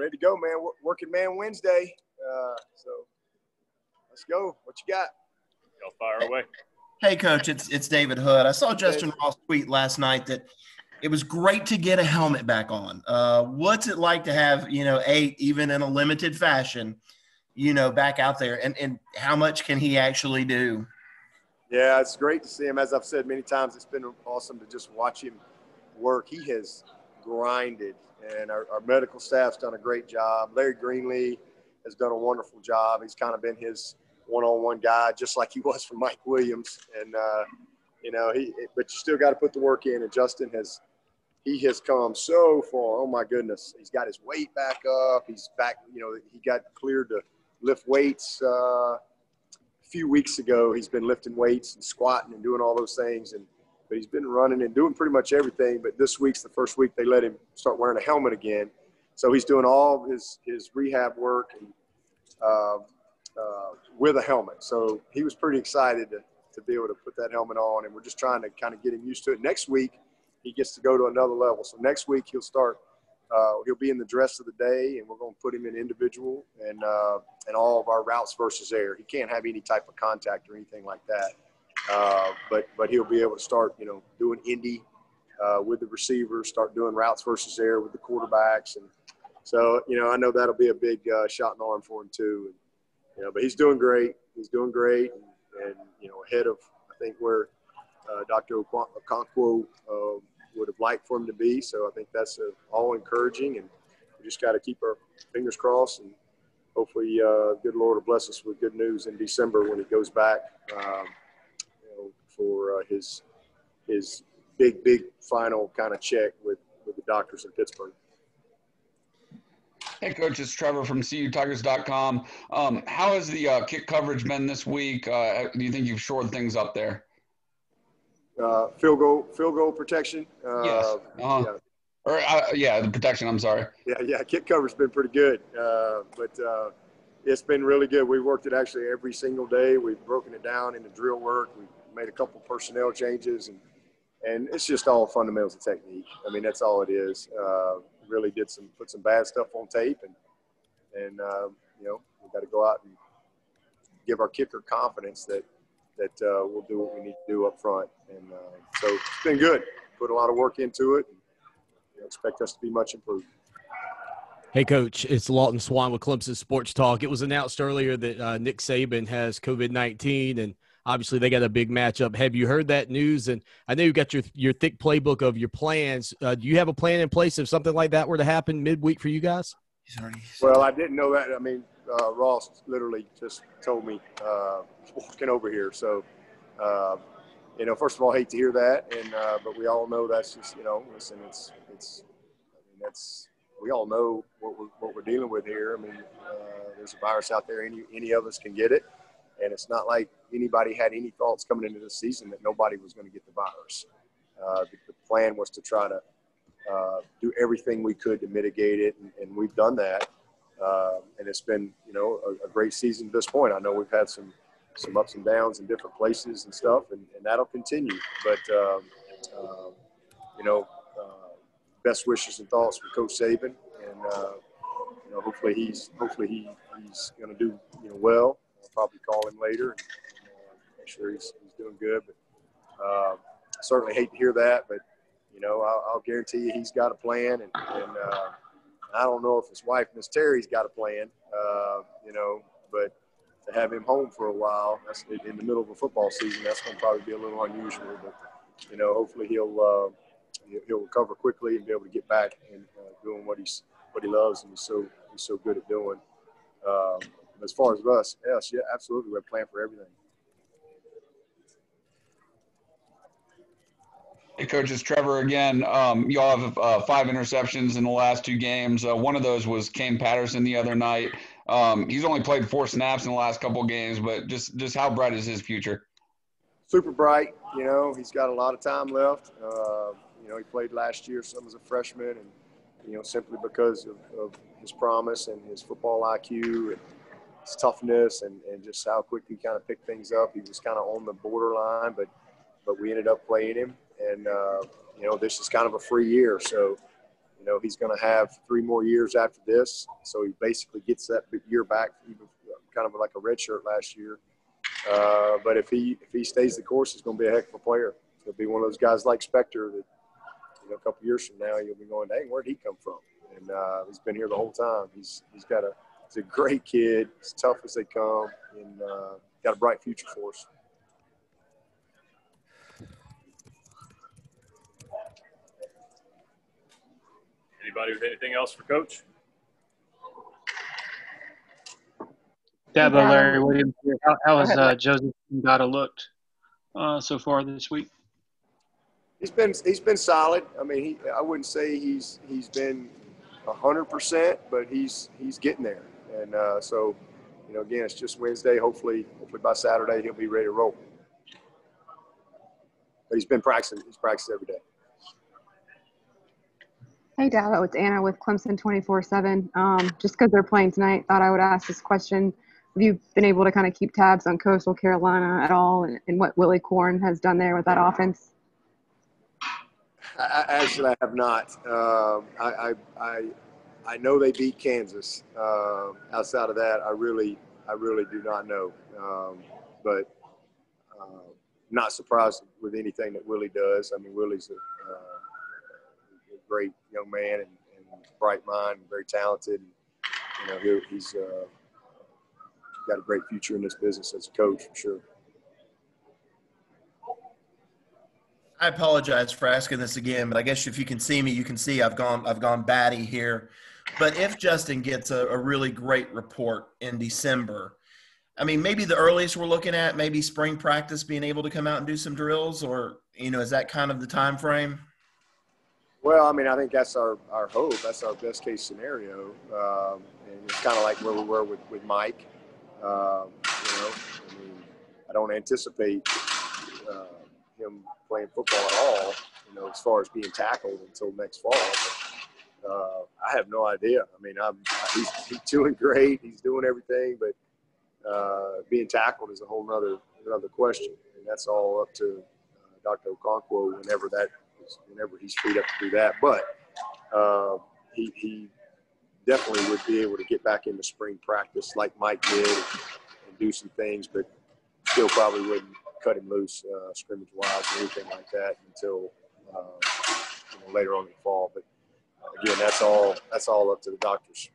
ready to go, man. Working Man Wednesday. So let's go. What you got? Y'all fire away. Hey, Coach, it's David Hood. I saw Justyn Ross tweet last night that it was great to get a helmet back on. What's it like to have, 8, even in a limited fashion, back out there? And how much can he actually do? Yeah, it's great to see him. As I've said many times, it's been awesome to just watch him work. He has grinded, and our medical staff's done a great job. Larry Greenlee has done a wonderful job. He's kind of been his one-on-one guy, just like he was for Mike Williams. And, but you still got to put the work in. And Justyn has come so far. Oh my goodness. He's got his weight back up. He's back, he got cleared to lift weights a few weeks ago. He's been lifting weights and squatting and doing all those things. But he's been running and doing pretty much everything. But this week's the first week they let him start wearing a helmet again. So he's doing all his rehab work and, with a helmet. So he was pretty excited to be able to put that helmet on, and we're just trying to kind of get him used to it. Next week, he gets to go to another level. So next week he'll start, he'll be in the dress of the day, and we're going to put him in individual and all of our routes versus air. He can't have any type of contact or anything like that. But he'll be able to start, doing Indy with the receivers, start doing routes versus air with the quarterbacks. And so, I know that'll be a big shot in the arm for him too. But he's doing great. He's doing great, and ahead of, I think, where Dr. Okonkwo would have liked for him to be. So I think that's all encouraging, and we just got to keep our fingers crossed, and hopefully good Lord will bless us with good news in December when he goes back for his big final kind of check with the doctors in Pittsburgh. Hey, Coach, it's Trevor from CUTigers.com. How has the kick coverage been this week? Do you think you've shored things up there? Field goal protection. Yes. The protection. I'm sorry. Yeah. Kick cover's been pretty good, but it's been really good. We worked it actually every single day. We've broken it down into drill work. We made a couple personnel changes, and it's just all fundamentals of technique. I mean, that's all it is. Really put some bad stuff on tape, and we got to go out and give our kicker confidence that we'll do what we need to do up front. And so it's been good. Put a lot of work into it, and expect us to be much improved. Hey, Coach, it's Lawton Swan with Clemson Sports Talk. It was announced earlier that Nick Saban has COVID-19, and obviously they got a big matchup. Have you heard that news? And I know you got your thick playbook of your plans. Do you have a plan in place if something like that were to happen midweek for you guys? Well, I didn't know that. I mean, Ross literally just told me walking over here. So, first of all, I hate to hear that. And but we all know that's just, listen, we all know what we're dealing with here. I mean, there's a virus out there. Any of us can get it. And it's not like anybody had any thoughts coming into this season that nobody was going to get the virus. The plan was to try to do everything we could to mitigate it, and we've done that. And it's been, a great season to this point. I know we've had some ups and downs in different places and stuff, and that'll continue. But, best wishes and thoughts for Coach Saban, and hopefully he's going to do well. I'll probably call him later and make sure he's doing good. But certainly hate to hear that, but I'll guarantee you he's got a plan, and I don't know if his wife, Miss Terry's got a plan, but to have him home for a while, that's in the middle of a football season, that's going to probably be a little unusual. But hopefully he'll recover quickly and be able to get back and doing what he loves and he's so good at doing. As far as us, yes, yeah, absolutely, we have a plan for everything. Hey, Coach, it's Trevor again. Y'all have 5 interceptions in the last 2 games. One of those was Kane Patterson the other night. He's only played 4 snaps in the last couple of games, but just how bright is his future? Super bright. He's got a lot of time left. He played last year some as a freshman, and simply because of his promise and his football IQ and his toughness and just how quick he kind of picked things up. He was kind of on the borderline, but we ended up playing him. And, this is kind of a free year. So, You know, he's going to have 3 more years after this, so he basically gets that year back, even kind of like a red shirt last year. But if he stays the course, he's going to be a heck of a player. He'll be one of those guys like Spector that, you know, a couple years from now you'll be going, dang, where'd he come from? And he's been here the whole time. He's a great kid, as tough as they come, and got a bright future for us. Anybody with anything else for Coach? Dabo, Larry Williams here. How has Joseph Ngata looked so far this week? He's been solid. I mean, I wouldn't say he's been 100%, but he's getting there. And so, you know, again, it's just Wednesday. Hopefully by Saturday he'll be ready to roll. But he's been practicing. He's practiced every day. Hey, Dabo, it's Anna with Clemson 24/7. Just because they're playing tonight, thought I would ask this question. Have you been able to kind of keep tabs on Coastal Carolina at all and what Willy Korn has done there with that offense? Actually, I have not. I know they beat Kansas. Outside of that, I really do not know. But not surprised with anything that Willie does. I mean, Willie's a great young man and bright mind, and very talented. And, you know, he's got a great future in this business as a coach for sure. I apologize for asking this again, but I guess if you can see me, you can see I've gone batty here. But if Justyn gets a really great report in December, I mean, maybe the earliest we're looking at, maybe spring practice, being able to come out and do some drills, or, you know, is that kind of the time frame? Well, I mean, I think that's our hope. That's our best case scenario. And it's kind of like where we were with Mike. You know, I mean, I don't anticipate him playing football at all, you know, as far as being tackled until next fall. But, I have no idea. I mean, he's doing great. He's doing everything, but being tackled is a whole another question. And that's all up to Dr. Okonkwo whenever he's freed up to do that. But he definitely would be able to get back into spring practice like Mike did and do some things, but still probably wouldn't cut him loose scrimmage-wise or anything like that until you know, later on in the fall. But again, that's all up to the doctors.